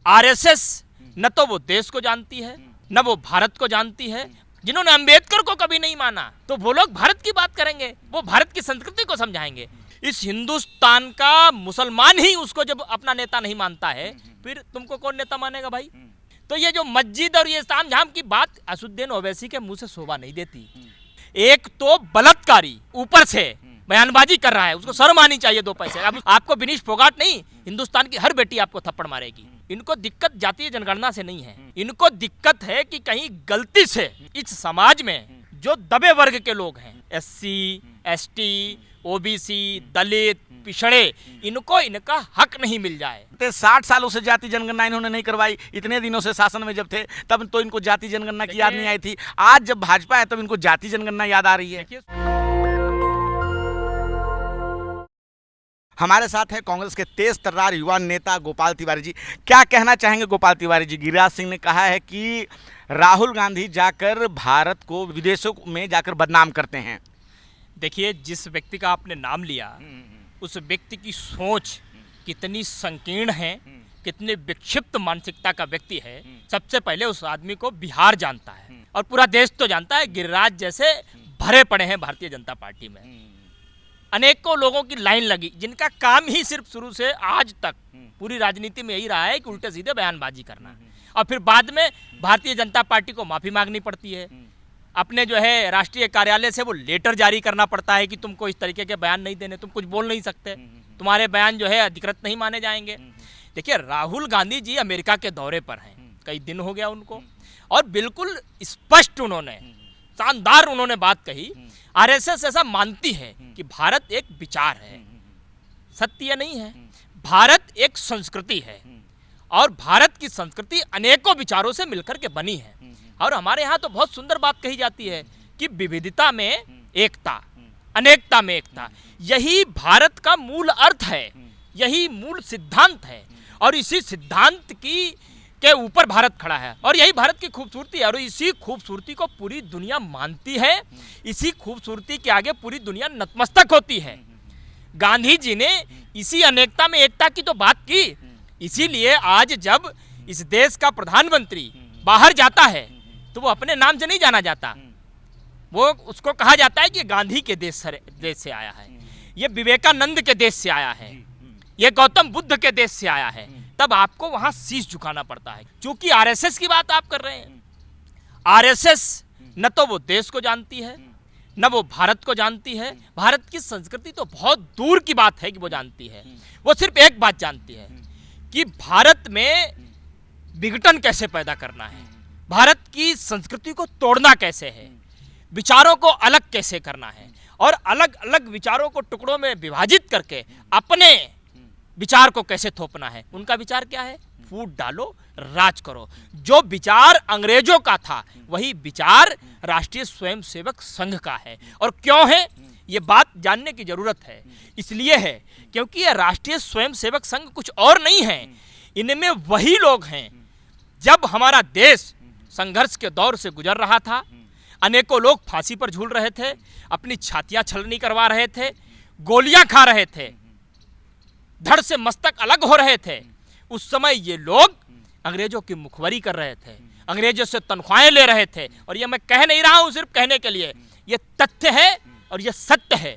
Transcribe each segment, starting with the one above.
RSS न तो वो देश को जानती है न वो भारत को जानती है। जिन्होंने अंबेडकर को कभी नहीं माना तो वो लोग भारत की बात करेंगे, वो भारत की संस्कृति को समझाएंगे। इस हिंदुस्तान का मुसलमान ही उसको जब अपना नेता नहीं मानता है, फिर तुमको कौन नेता मानेगा भाई? तो ये जो मस्जिद और ये ताम झाम की बात असुद्दीन ओवैसी के मुंह से शोभा नहीं देती। एक तो बलात्कारी ऊपर से बयानबाजी कर रहा है, उसको शर्म आनी चाहिए 2 पैसे। अब आपको विनीश फोगाट नहीं, हिंदुस्तान की हर बेटी आपको थप्पड़ मारेगी। इनको दिक्कत जातीय जनगणना से नहीं है, इनको दिक्कत है कि कहीं गलती से इस समाज में जो दबे वर्ग के लोग हैं, SC, ST, OBC, दलित, पिछड़े, इनको इनका हक नहीं मिल जाए। 60 सालों से जाति जनगणना इन्होंने नहीं करवाई। इतने दिनों से शासन में जब थे तब तो इनको जाति जनगणना की याद नहीं आई थी। आज जब भाजपा है तब इनको जाति जनगणना याद आ रही है। हमारे साथ है कांग्रेस के तेज तर्रार युवा नेता गोपाल तिवारी जी। क्या कहना चाहेंगे गोपाल तिवारी जी? गिरिराज सिंह ने कहा है कि राहुल गांधी जाकर भारत को विदेशों में जाकर बदनाम करते हैं। देखिए, जिस व्यक्ति का आपने नाम लिया उस व्यक्ति की सोच कितनी संकीर्ण है, कितनी विक्षिप्त मानसिकता का व्यक्ति है। सबसे पहले उस आदमी को बिहार जानता है और पूरा देश तो जानता है। गिरिराज जैसे भरे पड़े हैं भारतीय जनता पार्टी में, अनेकों लोगों की लाइन लगी, जिनका काम ही सिर्फ शुरू से आज तक पूरी राजनीति में यही रहा है कि उल्टे सीधे बयानबाजी करना, और फिर बाद में भारतीय जनता पार्टी को माफी मांगनी पड़ती है। अपने जो है राष्ट्रीय कार्यालय से वो लेटर जारी करना पड़ता है कि तुमको इस तरीके के बयान नहीं देने, तुम कुछ बोल नहीं सकते, तुम्हारे बयान जो है अधिकृत नहीं माने जाएंगे। देखिए, राहुल गांधी जी अमेरिका के दौरे पर हैं, कई दिन हो गया उनको, और बिल्कुल स्पष्ट उन्होंने शानदार उन्होंने बात कही। आरएसएस ऐसा मानती है कि भारत एक विचार है, सत्य नहीं है। भारत एक संस्कृति है और भारत की संस्कृति अनेकों विचारों से मिलकर के बनी है। और हमारे यहाँ तो बहुत सुंदर बात कही जाती है कि विविधता में एकता, अनेकता में एकता, यही भारत का मूल अर्थ है, यही मूल सिद्धांत है। और इसी सिद्धांत के ऊपर भारत खड़ा है और यही भारत की खूबसूरती है। और इसी खूबसूरती को पूरी दुनिया मानती है, इसी खूबसूरती के आगे पूरी दुनिया नतमस्तक होती है। गांधी जी ने इसी अनेकता में एकता की तो बात की। इसीलिए आज जब इस देश का प्रधानमंत्री बाहर जाता है तो वो अपने नाम से नहीं जाना जाता, वो उसको कहा जाता है कि गांधी के देश से आया है, ये विवेकानंद के देश से आया है, ये गौतम बुद्ध के देश से आया है। तब आपको वहां शीश झुकाना पड़ता है। क्योंकि आरएसएस की बात आप कर रहे हैं, आरएसएस न तो वो देश को जानती है न वो भारत को जानती है। भारत की संस्कृति तो बहुत दूर की बात है कि वो जानती है। वो सिर्फ एक बात जानती है कि भारत में विघटन कैसे पैदा करना है, भारत की संस्कृति को तोड़ना कैसे है, विचारों को अलग कैसे करना है और अलग अलग विचारों को टुकड़ों में विभाजित करके अपने विचार को कैसे थोपना है। उनका विचार क्या है? फूट डालो, राज करो। जो विचार अंग्रेजों का था वही विचार राष्ट्रीय स्वयंसेवक संघ का है। और क्यों है ये बात जानने की जरूरत है। इसलिए है क्योंकि यह राष्ट्रीय स्वयंसेवक संघ कुछ और नहीं है, इनमें वही लोग हैं। जब हमारा देश संघर्ष के दौर से गुजर रहा था, अनेकों लोग फांसी पर झूल रहे थे, अपनी छातियां छलनी करवा रहे थे, गोलियां खा रहे थे, धड़ से मस्तक अलग हो रहे थे, उस समय ये लोग अंग्रेजों की मुखबरी कर रहे थे, अंग्रेजों से तनख्वाहें ले रहे थे। और ये मैं कह नहीं रहा हूं सिर्फ कहने के लिए, ये तथ्य है और ये सत्य है,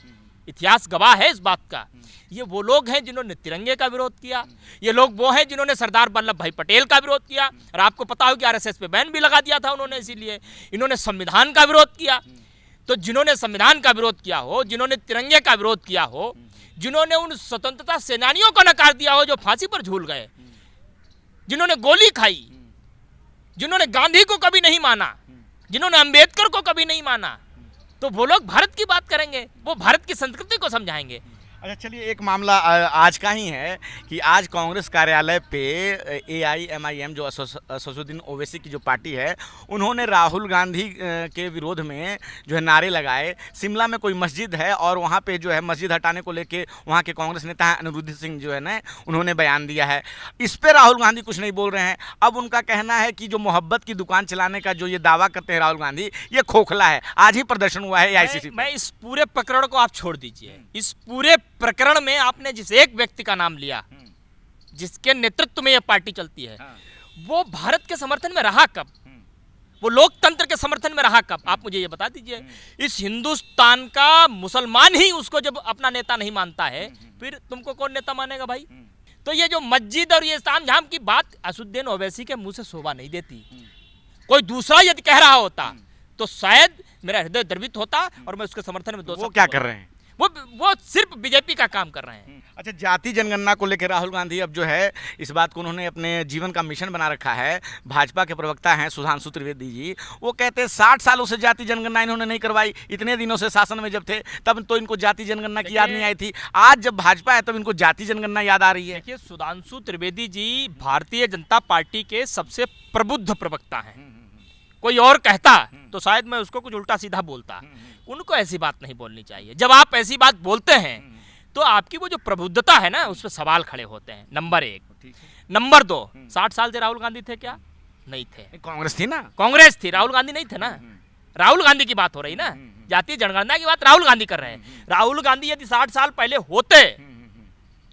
इतिहास गवाह है इस बात का। ये वो लोग हैं जिन्होंने तिरंगे का विरोध किया, ये लोग वो हैं जिन्होंने सरदार वल्लभ भाई पटेल का विरोध किया। और आपको पता हो कि आरएसएस पे बैन भी लगा दिया था उन्होंने, इसीलिए इन्होंने संविधान का विरोध किया। तो जिन्होंने संविधान का विरोध किया हो, जिन्होंने तिरंगे का विरोध किया हो, जिन्होंने उन स्वतंत्रता सेनानियों को नकार दिया हो जो फांसी पर झूल गए, जिन्होंने गोली खाई, जिन्होंने गांधी को कभी नहीं माना, जिन्होंने अंबेडकर को कभी नहीं माना, तो वो लोग भारत की बात करेंगे, वो भारत की संस्कृति को समझाएंगे। अच्छा, चलिए, एक मामला आज का ही है कि आज कांग्रेस कार्यालय पे AIMIM जो असदुद्दीन ओवैसी की जो पार्टी है, उन्होंने राहुल गांधी के विरोध में जो है नारे लगाए। शिमला में कोई मस्जिद है और वहाँ पे जो है मस्जिद हटाने को लेके वहाँ के कांग्रेस नेता हैं अनिरुद्ध सिंह जो है ना, उन्होंने बयान दिया है। इस पर राहुल गांधी कुछ नहीं बोल रहे हैं। अब उनका कहना है कि जो मोहब्बत की दुकान चलाने का जो ये दावा करते हैं राहुल गांधी, ये खोखला है। आज ही प्रदर्शन हुआ है AICC। मैं इस पूरे प्रकरण को आप छोड़ दीजिए, इस पूरे प्रकरण में आपने जिस एक व्यक्ति का नाम लिया जिसके नेतृत्व में यह पार्टी चलती है, हाँ। वो भारत के समर्थन में रहा कब? वो लोकतंत्र के समर्थन में रहा कब? आप मुझे ये बता दीजिए। इस हिंदुस्तान का मुसलमान ही उसको जब अपना नेता नहीं मानता है, फिर तुमको कौन नेता मानेगा भाई? तो ये जो मस्जिद और ये तामझाम की बात असुद्दीन ओवैसी के मुंह से शोभा नहीं देती। कोई दूसरा यदि कह रहा होता तो शायद मेरा हृदय द्रवित होता और मैं उसके समर्थन में दो वो क्या कर रहे हैं? वो सिर्फ बीजेपी का काम कर रहे हैं। अच्छा, जाति जनगणना को लेकर राहुल गांधी अब जो है इस बात को उन्होंने अपने जीवन का मिशन बना रखा है। भाजपा के प्रवक्ता हैं सुधांशु त्रिवेदी जी, वो कहते हैं 60 सालों से जाति जनगणना इन्होंने नहीं करवाई। इतने दिनों से शासन में जब थे तब तो इनको जाति जनगणना की याद नहीं आई थी। आज जब भाजपा है तब इनको जाति जनगणना याद आ रही है। देखिए, सुधांशु त्रिवेदी जी भारतीय जनता पार्टी के सबसे प्रबुद्ध प्रवक्ता हैं। कोई और कहता तो शायद मैं उसको कुछ उल्टा सीधा बोलता। उनको ऐसी बात नहीं बोलनी चाहिए। जब आप ऐसी बात बोलते हैं तो आपकी वो जो प्रबुद्धता है ना, उस पर सवाल खड़े होते हैं। नंबर 1। नंबर 2, 60 साल से राहुल गांधी थे क्या? नहीं थे। कांग्रेस थी ना? कांग्रेस थी, राहुल गांधी नहीं थे ना। राहुल गांधी की बात हो रही ना, जातीय जनगणना की बात राहुल गांधी कर रहे हैं। राहुल गांधी यदि 60 साल पहले होते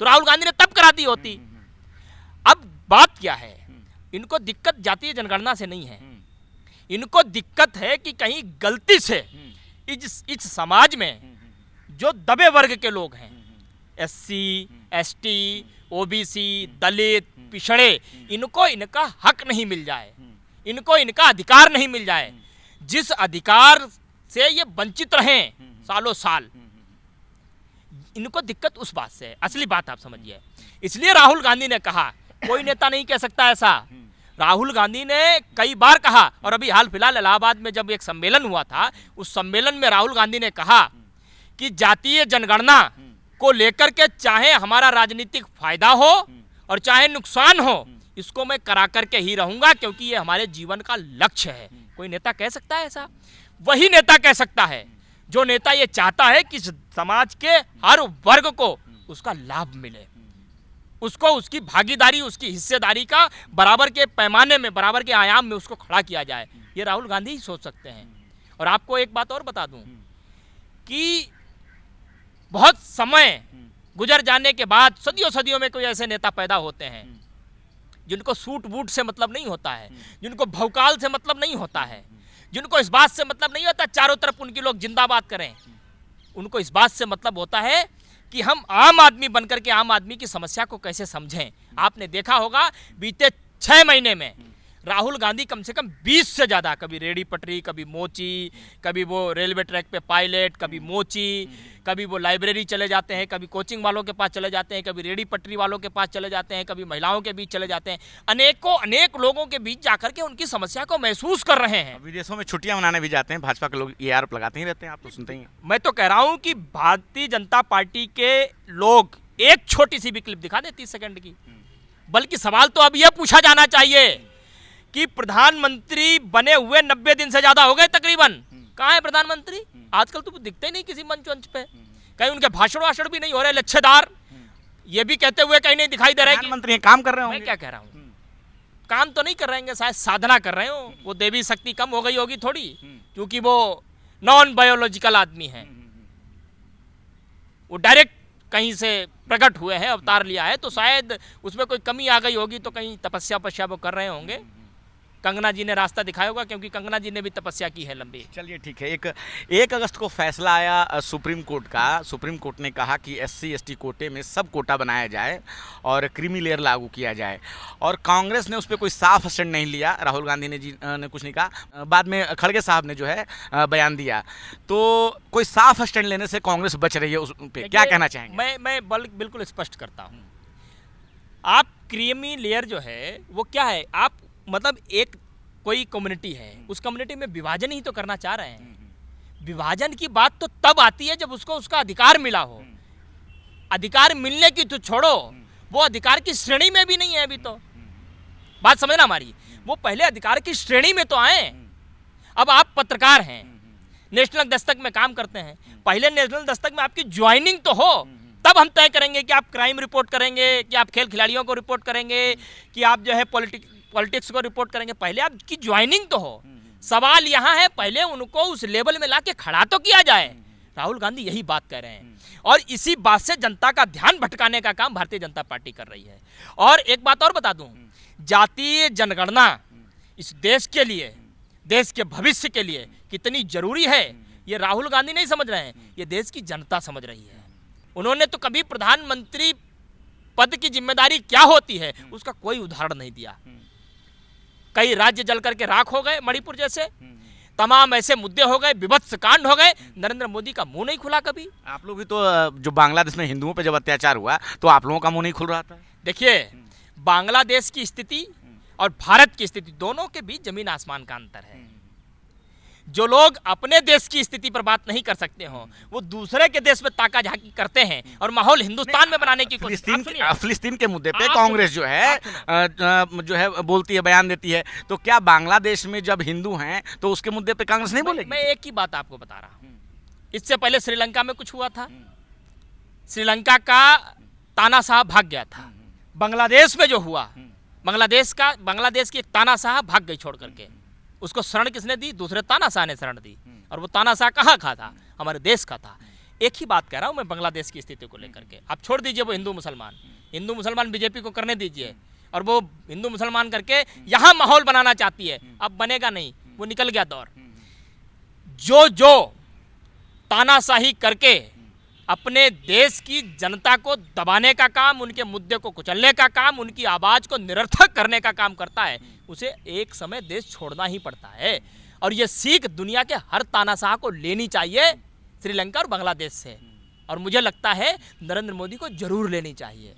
तो राहुल गांधी ने तब करा दी होती। अब बात क्या है, इनको दिक्कत जातीय जनगणना से नहीं है, इनको दिक्कत है कि कहीं गलती से इस समाज में जो दबे वर्ग के लोग हैं, SC, ST, OBC, दलित, पिछड़े, इनको इनका हक नहीं मिल जाए, इनको इनका अधिकार नहीं मिल जाए, जिस अधिकार से ये वंचित रहें सालों साल, इनको दिक्कत उस बात से है। असली बात आप समझिए। इसलिए राहुल गांधी ने कहा, कोई नेता नहीं कह सकता ऐसा। राहुल गांधी ने कई बार कहा, और अभी हाल फिलहाल इलाहाबाद में जब एक सम्मेलन हुआ था, उस सम्मेलन में राहुल गांधी ने कहा कि जातीय जनगणना को लेकर के चाहे हमारा राजनीतिक फायदा हो और चाहे नुकसान हो, इसको मैं करा करके ही रहूंगा, क्योंकि ये हमारे जीवन का लक्ष्य है। कोई नेता कह सकता है ऐसा? वही नेता कह सकता है जो नेता ये चाहता है कि समाज के हर वर्ग को उसका लाभ मिले, उसको उसकी भागीदारी, उसकी हिस्सेदारी का बराबर के पैमाने में, बराबर के आयाम में उसको खड़ा किया जाए। ये राहुल गांधी ही सोच सकते हैं। और आपको एक बात और बता दूं कि बहुत समय गुजर जाने के बाद सदियों सदियों में कोई ऐसे नेता पैदा होते हैं जिनको सूट बूट से मतलब नहीं होता है, जिनको भौकाल से मतलब नहीं होता है, जिनको इस बात से मतलब नहीं होता चारों तरफ उनकी लोग जिंदाबाद करें। उनको इस बात से मतलब होता है कि हम आम आदमी बनकर के आम आदमी की समस्या को कैसे समझें। आपने देखा होगा बीते 6 महीने में राहुल गांधी कम से कम 20 से ज़्यादा, कभी रेडी पटरी, कभी मोची, कभी वो रेलवे ट्रैक पे पायलट, कभी मोची, कभी वो लाइब्रेरी चले जाते हैं, कभी कोचिंग वालों के पास चले जाते हैं, कभी रेडी पटरी वालों के पास चले जाते हैं, कभी महिलाओं के बीच चले जाते हैं, अनेक लोगों के बीच जाकर के उनकी समस्या को महसूस कर रहे हैं। विदेशों में छुट्टियां मनाने भी जाते हैं, भाजपा के लोग ये आरोप लगाते ही रहते हैं, आप तो सुनते ही हैं। मैं तो कह रहा हूं कि भारतीय जनता पार्टी के लोग एक छोटी सी भी क्लिप दिखा दे 30 सेकंड की। बल्कि सवाल तो अब यह पूछा जाना चाहिए कि प्रधानमंत्री बने हुए 90 दिन से ज्यादा हो गए तकरीबन, कहाँ है प्रधानमंत्री? आजकल तो दिखते ही नहीं किसी मंच पे, कहीं उनके भाषण वाषण भी नहीं हो रहे, लच्छेदार, ये भी कहते हुए कहीं नहीं दिखाई दे रहे कि प्रधानमंत्री काम कर रहे होंगे। मैं क्या कह रहा हूँ, काम तो नहीं कर रहे हैं, शायद साधना कर रहे हो। वो देवी शक्ति कम हो गई होगी थोड़ी, क्योंकि वो नॉन बायोलॉजिकल आदमी है, वो डायरेक्ट कहीं से प्रकट हुए हैं, अवतार लिया है, तो शायद उसमें कोई कमी आ गई होगी, तो कहीं तपस्या वो कर रहे होंगे। कंगना जी ने रास्ता दिखाया होगा, क्योंकि कंगना जी ने भी तपस्या की है लंबी। चलिए ठीक है। 1 अगस्त को फैसला आया सुप्रीम कोर्ट का। सुप्रीम कोर्ट ने कहा कि SC ST कोटे में सब कोटा बनाया जाए और क्रीमी लेयर लागू किया जाए, और कांग्रेस ने उस पर कोई साफ स्टैंड नहीं लिया। राहुल गांधी ने कुछ नहीं कहा। बाद में खड़गे साहब ने जो है बयान दिया। तो कोई साफ स्टैंड लेने से कांग्रेस बच रही है, उस पर क्या कहना चाहेंगे? मैं बिल्कुल स्पष्ट करता हूँ। आप क्रीमी लेयर जो है वो क्या है, आप मतलब एक कोई कम्युनिटी है, उस कम्युनिटी में विभाजन ही तो करना चाह रहे हैं। विभाजन की बात तो तब आती है जब उसको उसका अधिकार मिला हो। अधिकार मिलने की तो छोड़ो, वो अधिकार की श्रेणी में भी नहीं है अभी तो। बात समझना हमारी, वो पहले अधिकार की श्रेणी में तो आए। अब आप पत्रकार हैं, नेशनल दस्तक में काम करते हैं, पहले नेशनल दस्तक में आपकी ज्वाइनिंग तो हो, तब हम तय करेंगे कि आप क्राइम रिपोर्ट करेंगे, कि आप खेल खिलाड़ियों को रिपोर्ट करेंगे, कि आप जो है पॉलिटिक्स को रिपोर्ट करेंगे। पहले आपकी ज्वाइनिंग तो हो। सवाल यहाँ है, पहले उनको उस लेवल में लाके खड़ा तो किया जाए, राहुल गांधी यही बात कह रहे हैं और इसी बात से जनता का ध्यान भटकाने का काम भारतीय जनता पार्टी कर रही है। और एक बात और बता दूं, जातीय जनगणना इस देश के लिए, देश के भविष्य के लिए कितनी जरूरी है, ये राहुल गांधी नहीं समझ रहे हैं, ये देश की जनता समझ रही है। उन्होंने तो कभी प्रधानमंत्री पद की जिम्मेदारी क्या होती है उसका कोई उदाहरण नहीं दिया। कई राज्य जल करके राख हो गए, मणिपुर जैसे तमाम ऐसे मुद्दे हो गए, विभत्स कांड हो गए, नरेंद्र मोदी का मुंह नहीं खुला कभी। आप लोग भी तो जो बांग्लादेश में हिंदुओं पे जब अत्याचार हुआ तो आप लोगों का मुंह नहीं खुल रहा था। देखिए, बांग्लादेश की स्थिति और भारत की स्थिति दोनों के बीच जमीन आसमान का अंतर है। जो लोग अपने देश की स्थिति पर बात नहीं कर सकते हो वो दूसरे के देश में ताका झाकी करते हैं और माहौल हिंदुस्तान में बनाने की कोशिश। फिलिस्तीन के मुद्दे पे कांग्रेस जो है बोलती है, बयान देती है, तो क्या बांग्लादेश में जब हिंदू हैं तो उसके मुद्दे पे कांग्रेस नहीं बोलेगी? मैं एक ही बात आपको बता रहा हूँ, इससे पहले श्रीलंका में कुछ हुआ था, श्रीलंका का तानाशाह भाग गया था। बांग्लादेश में जो हुआ, बांग्लादेश की एक तानाशाह भाग गई छोड़ करके, उसको शरण किसने दी? दूसरे तानाशाह ने शरण दी। और वो तानाशाह कहाँ का था? हमारे देश का था। एक ही बात कह रहा हूँ मैं बांग्लादेश की स्थिति को लेकर के। आप छोड़ दीजिए वो हिंदू मुसलमान बीजेपी को करने दीजिए, और वो हिंदू मुसलमान करके यहाँ माहौल बनाना चाहती है, अब बनेगा नहीं, वो निकल गया दौर। जो तानाशाही करके अपने देश की जनता को दबाने का काम, उनके मुद्दे को कुचलने का काम, उनकी आवाज को निरर्थक करने का काम करता है, उसे एक समय देश छोड़ना ही पड़ता है। और ये सीख दुनिया के हर तानाशाह को लेनी चाहिए, श्रीलंका और बांग्लादेश से, और मुझे लगता है नरेंद्र मोदी को जरूर लेनी चाहिए।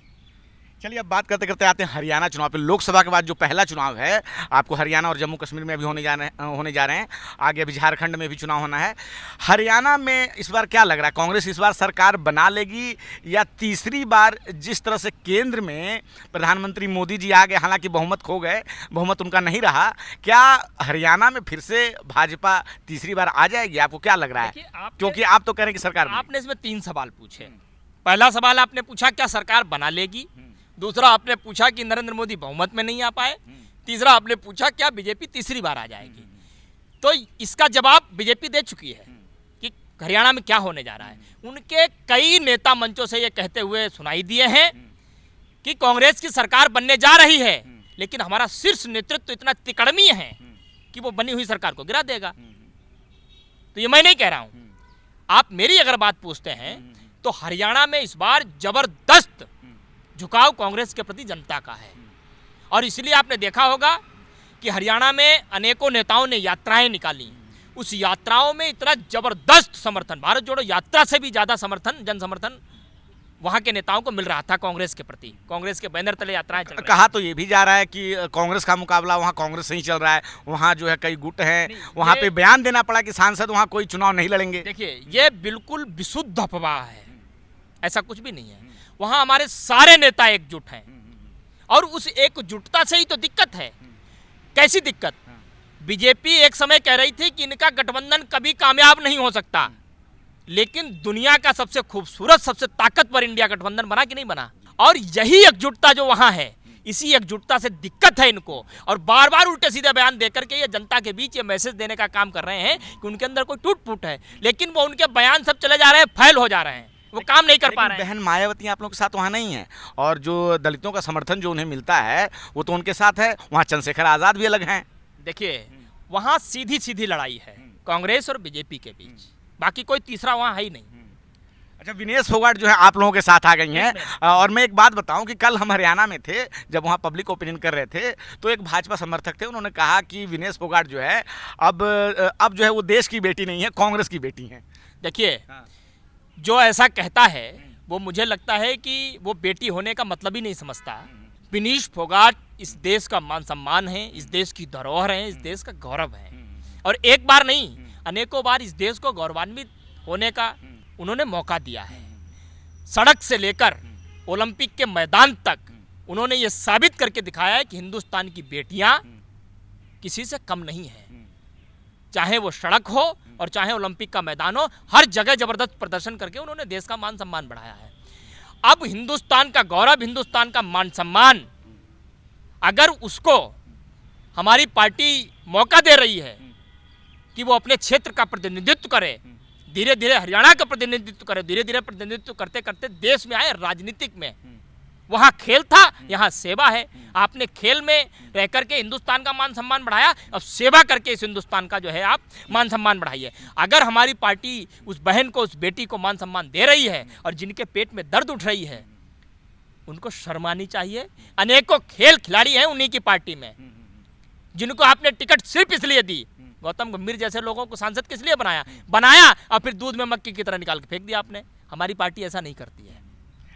चलिए, अब बात करते करते आते हैं हरियाणा चुनाव पे। लोकसभा के बाद जो पहला चुनाव है आपको हरियाणा और जम्मू कश्मीर में अभी होने जा रहे हैं, आगे अभी झारखंड में भी चुनाव होना है। हरियाणा में इस बार क्या लग रहा है, कांग्रेस इस बार सरकार बना लेगी या तीसरी बार जिस तरह से केंद्र में प्रधानमंत्री मोदी जी आ गए, हालांकि बहुमत खो गए, बहुमत उनका नहीं रहा, क्या हरियाणा में फिर से भाजपा तीसरी बार आ जाएगी? आपको क्या लग रहा है? क्योंकि आप तो कह रहे हैं कि सरकार, आपने इसमें 3 सवाल पूछे। पहला सवाल आपने पूछा क्या सरकार बना लेगी, दूसरा आपने पूछा कि नरेंद्र मोदी बहुमत में नहीं आ पाए, तीसरा आपने पूछा क्या बीजेपी तीसरी बार आ जाएगी। तो इसका जवाब बीजेपी दे चुकी है कि हरियाणा में क्या होने जा रहा है। उनके कई नेता मंचों से ये कहते हुए सुनाई दिए हैं कि कांग्रेस की सरकार बनने जा रही है, लेकिन हमारा शीर्ष नेतृत्व इतना तिकड़मी है कि वो बनी हुई सरकार को गिरा देगा। तो ये मैं नहीं कह रहा हूं, आप मेरी अगर बात पूछते हैं तो हरियाणा में इस बार जबरदस्त झुकाव कांग्रेस के प्रति जनता का है। और इसलिए आपने देखा होगा कि हरियाणा में अनेकों नेताओं ने यात्राएं निकाली, उस यात्राओं में इतना जबरदस्त समर्थन, भारत जोड़ो यात्रा से भी ज्यादा समर्थन, जन समर्थन वहां के नेताओं को मिल रहा था कांग्रेस के प्रति। कांग्रेस के बैनर तले यात्राएं चल रही। कहा तो ये भी जा रहा है कि कांग्रेस का मुकाबला वहाँ कांग्रेस से ही चल रहा है, वहाँ जो है कई गुट हैं, वहाँ पे बयान देना पड़ा कि सांसद वहाँ कोई चुनाव नहीं लड़ेंगे। देखिए, ये बिल्कुल विशुद्ध अफवाह है, ऐसा कुछ भी नहीं है। वहां हमारे सारे नेता एकजुट हैं और उस एकजुटता से ही तो दिक्कत है। कैसी दिक्कत? बीजेपी एक समय कह रही थी कि इनका गठबंधन कभी कामयाब नहीं हो सकता, लेकिन दुनिया का सबसे खूबसूरत, सबसे ताकतवर इंडिया गठबंधन बना कि नहीं बना? और यही एकजुटता जो वहां है, इसी एकजुटता से दिक्कत है इनको, और बार बार उल्टे सीधे बयान देकर के ये जनता के बीच ये मैसेज देने का काम कर रहे हैं कि उनके अंदर कोई टूट फूट है, लेकिन वो उनके बयान सब चले जा रहे हैं, फैल हो जा रहे हैं, वो काम नहीं कर पा रहे हैं। बहन मायावती आप लोगों के साथ वहाँ नहीं है, और जो दलितों का समर्थन जो उन्हें मिलता है वो तो उनके साथ है। वहाँ चंद्रशेखर आजाद भी अलग हैं। देखिए, वहाँ सीधी सीधी लड़ाई है कांग्रेस और बीजेपी के बीच, बाकी कोई तीसरा वहाँ है ही नहीं। अच्छा, विनेश फोगाट जो है आप लोगों के साथ आ गई हैं, और मैं एक बात बताऊं कि कल हम हरियाणा में थे, जब वहाँ पब्लिक ओपिनियन कर रहे थे तो एक भाजपा समर्थक थे, उन्होंने कहा कि विनेश फोगाट जो है अब जो है वो देश की बेटी नहीं है, कांग्रेस की बेटी है। देखिए, जो ऐसा कहता है वो मुझे लगता है कि वो बेटी होने का मतलब ही नहीं समझता। विनेश फोगाट इस देश का मान सम्मान है, इस देश की धरोहर है, इस देश का गौरव है, और एक बार नहीं अनेकों बार इस देश को गौरवान्वित होने का उन्होंने मौका दिया है। सड़क से लेकर ओलंपिक के मैदान तक उन्होंने ये साबित करके दिखाया है कि हिंदुस्तान की बेटियां किसी से कम नहीं है, चाहे वो सड़क हो और चाहे ओलंपिक का मैदान हो, हर जगह जबरदस्त प्रदर्शन करके उन्होंने देश का मान सम्मान बढ़ाया है। अब हिंदुस्तान का गौरव, हिंदुस्तान का मान सम्मान, अगर उसको हमारी पार्टी मौका दे रही है कि वो अपने क्षेत्र का प्रतिनिधित्व करे, धीरे धीरे हरियाणा का प्रतिनिधित्व करे, धीरे धीरे प्रतिनिधित्व करते करते देश में आए राजनीतिक में। वहाँ खेल था, यहाँ सेवा है। आपने खेल में रह करके हिंदुस्तान का मान सम्मान बढ़ाया, अब सेवा करके इस हिंदुस्तान का जो है आप मान सम्मान बढ़ाइए। अगर हमारी पार्टी उस बहन को, उस बेटी को मान सम्मान दे रही है और जिनके पेट में दर्द उठ रही है, उनको शर्म आनी चाहिए। अनेकों खेल खिलाड़ी हैं उन्हीं की पार्टी में, जिनको आपने टिकट सिर्फ इसलिए दी। गौतम गंभीर जैसे लोगों को सांसद किस लिए बनाया और फिर दूध में मक्खी की तरह निकाल के फेंक दिया आपने। हमारी पार्टी ऐसा नहीं करती है।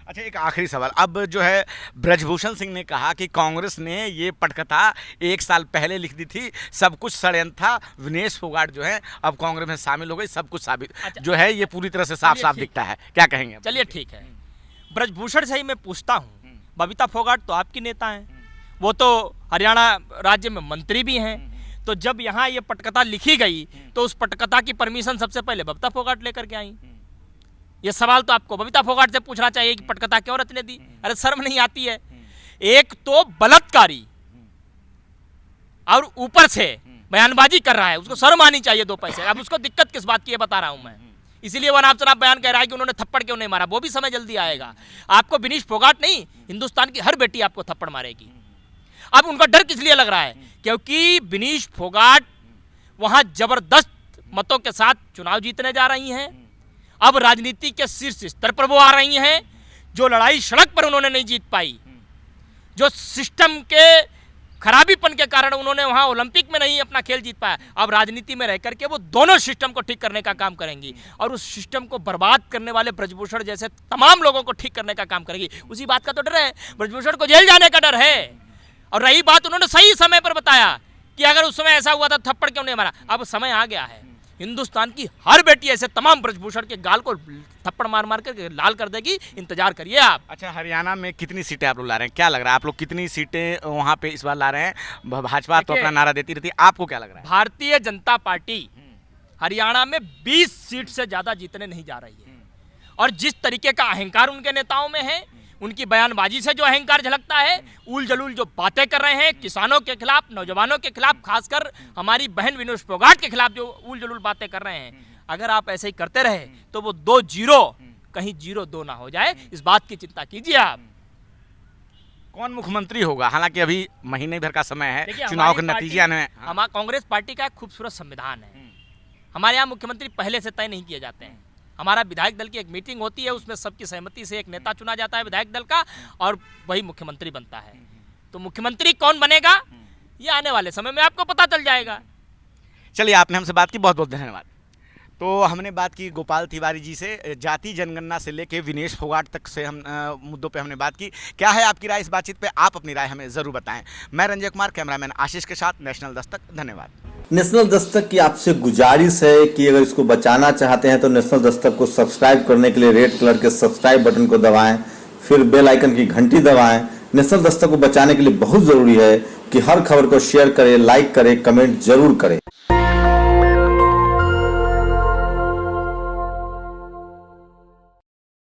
अच्छा, एक आखिरी सवाल। अब जो है ब्रजभूषण सिंह ने कहा कि कांग्रेस ने ये पटकथा 1 साल पहले लिख दी थी, सब कुछ षड्यंत्र था, विनेश फोगाट जो है अब कांग्रेस में शामिल हो गई, सब कुछ साबित जो है ये पूरी तरह से साफ साफ दिखता है। क्या कहेंगे? चलिए ठीक है, ब्रजभूषण से ही मैं पूछता हूँ, बबीता फोगाट तो आपकी नेता हैं, वो तो हरियाणा राज्य में मंत्री भी हैं, तो जब यहाँ ये पटकथा लिखी गई तो उस पटकथा की परमिशन सबसे पहले बबीता फोगाट लेकर के आई। ये सवाल तो आपको बबीता फोगाट से पूछना चाहिए कि पटकथा क्यों रचने दी। अरे शर्म नहीं आती है? एक तो बलात्कारी और ऊपर से बयानबाजी कर रहा है, उसको शर्म आनी चाहिए 2 पैसे। अब उसको दिक्कत किस बात की है बता रहा हूं मैं, इसीलिए वो नाम शराब बयान कह रहा है कि उन्होंने थप्पड़ क्यों नहीं मारा। वो भी समय जल्दी आएगा। आपको विनेश फोगाट नहीं, हिंदुस्तान की हर बेटी आपको थप्पड़ मारेगी। अब उनका डर किस लिए लग रहा है? क्योंकि विनेश फोगाट वहां जबरदस्त मतों के साथ चुनाव जीतने जा रही हैं। अब राजनीति के शीर्ष स्तर पर वो आ रही हैं। जो लड़ाई सड़क पर उन्होंने नहीं जीत पाई, जो सिस्टम के खराबीपन के कारण उन्होंने वहां ओलंपिक में नहीं अपना खेल जीत पाया, अब राजनीति में रह करके वो दोनों सिस्टम को ठीक करने का काम करेंगी और उस सिस्टम को बर्बाद करने वाले ब्रजभूषण जैसे तमाम लोगों को ठीक करने का काम करेंगी। उसी बात का तो डर है, ब्रजभूषण को जेल जाने का डर है। और रही बात, उन्होंने सही समय पर बताया कि अगर उस समय ऐसा हुआ था थप्पड़ क्यों नहीं मारा। अब समय आ गया है, हिंदुस्तान की हर बेटी ऐसे तमाम ब्रजभूषण के गाल को थप्पड़ मार मार कर लाल कर देगी, इंतजार करिए आप। अच्छा, हरियाणा में कितनी सीटें आप लोग ला रहे हैं? क्या लग रहा है आप लोग कितनी सीटें वहाँ पे इस बार ला रहे हैं? भाजपा तो अपना नारा देती रहती है, आपको क्या लग रहा है? भारतीय जनता पार्टी हरियाणा में 20 सीट से ज्यादा जीतने नहीं जा रही है। और जिस तरीके का अहंकार उनके नेताओं में है, उनकी बयानबाजी से जो अहंकार झलकता है, उल जलूल जो बातें कर रहे हैं किसानों के खिलाफ, नौजवानों के खिलाफ, खासकर हमारी बहन विनेश फोगाट के खिलाफ जो उल जलूल बातें कर रहे हैं, अगर आप ऐसे ही करते रहे तो वो 2-0 कहीं 0-2 ना हो जाए, इस बात की चिंता कीजिए आप। कौन मुख्यमंत्री होगा? हालांकि अभी महीने भर का समय है, चुनाव के नतीजे आने में। हमारा कांग्रेस पार्टी का एक खूबसूरत संविधान है। हमारे यहाँ मुख्यमंत्री पहले से तय नहीं किए जाते हैं। हमारा विधायक दल की एक मीटिंग होती है, उसमें सबकी सहमति से एक नेता चुना जाता है विधायक दल का और वही मुख्यमंत्री बनता है। तो मुख्यमंत्री कौन बनेगा ये आने वाले समय में आपको पता चल जाएगा। चलिए, आपने हमसे बात की, बहुत बहुत धन्यवाद। तो हमने बात की गोपाल तिवारी जी से, जाति जनगणना से लेके विनेश फोगाट तक से हम मुद्दों पे हमने बात की। क्या है आपकी राय इस बातचीत पे? आप अपनी राय हमें ज़रूर बताएं। मैं रंजय कुमार, कैमरामैन आशीष के साथ, नेशनल दस्तक। धन्यवाद। नेशनल दस्तक की आपसे गुजारिश है कि अगर इसको बचाना चाहते हैं तो नेशनल दस्तक को सब्सक्राइब करने के लिए रेड कलर के सब्सक्राइब बटन को दबाएं, फिर बेल आइकन की घंटी दबाएं। नेशनल दस्तक को बचाने के लिए बहुत ज़रूरी है कि हर खबर को शेयर करें, लाइक करें, कमेंट जरूर करें।